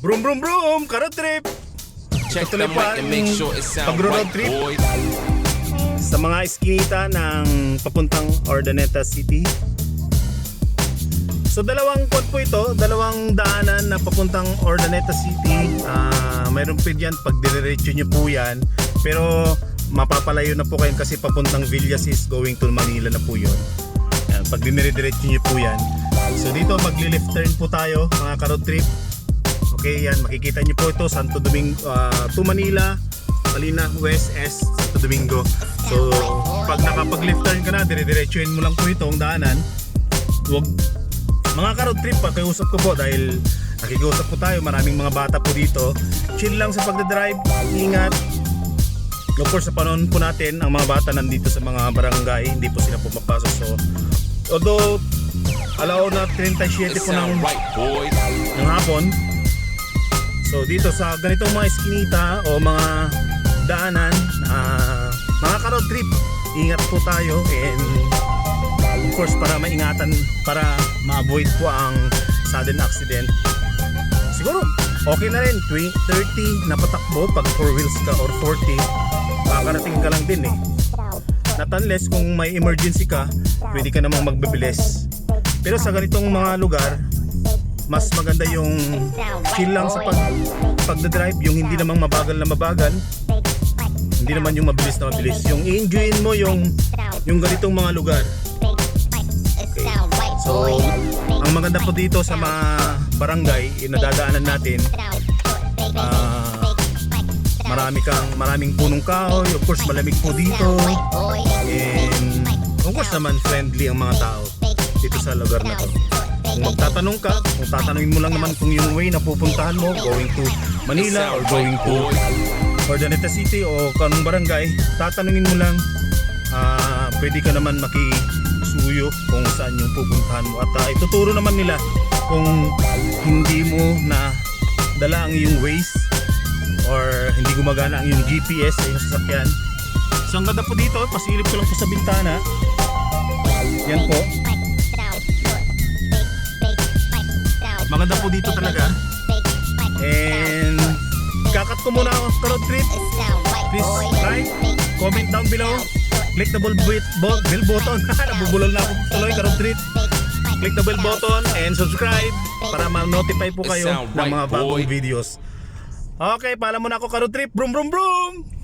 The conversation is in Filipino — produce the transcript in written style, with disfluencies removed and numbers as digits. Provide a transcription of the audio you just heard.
Brum brum brum, road trip. Check Tuloy the pa mic and make sure it sound pag-road right, trip boys. sa mga iskinita ng papuntang Urdaneta City. So dalawang quad po ito, dalawang daanan na papuntang Urdaneta City. Mayroon po dyan pag diretso nyo po yan, pero mapapalayo na po kayo kasi papuntang Villasis going to Manila na po yun. Yan, pag diniretso nyo po yan. So dito magli-left turn po tayo mga ka-road trip. Okay, yan makikita nyo po ito Santo Domingo to Manila, Salina West S, Santo Domingo. So pag nakapag-left turn ka na, dire-diretsuhin mo lang po itong daanan. Huwag mga ka-road trip, pakiusap ko po dahil nakikiusap po tayo, maraming mga bata po dito. Chill lang sa pagdadrive, ingat. Of course, sa panahon po natin, ang mga bata nandito sa mga barangay, hindi po sila pumapasok. So, although, alaw na 37 It po sound right, boys. ng hapon. So, dito sa ganitong mga eskinita o mga daanan, mga ka-road trip, ingat po tayo and of course para maingatan, para ma-avoid po ang sudden accident. Siguro okay na rin 30 na patakbo pag 4 wheels ka or 40, makakarating ka lang din eh. Not unless kung may emergency ka, pwede ka namang magbibilis. Pero sa ganitong mga lugar, mas maganda yung chill lang sa pagdadrive, yung hindi namang mabagal na mabagal, hindi naman yung mabilis na mabilis, yung i-enjoyin mo yung ganitong mga lugar. So, ang maganda po dito sa mga barangay nadadaanan natin, maraming punong kahoy, of course malamig po dito, and of course naman friendly ang mga tao dito sa lugar na to. Kung magtatanong ka, kung tatanungin mo lang naman kung yung way na pupuntahan mo, going to Manila or going to Urdaneta City o kanong barangay, tatanungin mo lang, pwede ka naman makisuyo kung saan yung pupuntahan mo at ituturo naman nila kung hindi mo na dala ang iyong Waze or hindi gumagana ang iyong GPS sa iyong sasakyan. So ang ganda po dito, pasilip ko lang po sa bintana. Yan po. Maganda po dito talaga. And kakat ko muna ako sa road trip. Please like, comment down below, click the bell button. Nabubulol na ako tuloy ka road trip. Click the bell button and subscribe para ma-notify po kayo ng mga bagong videos. Okay, paalam muna ako ka road trip. Brum brum brum!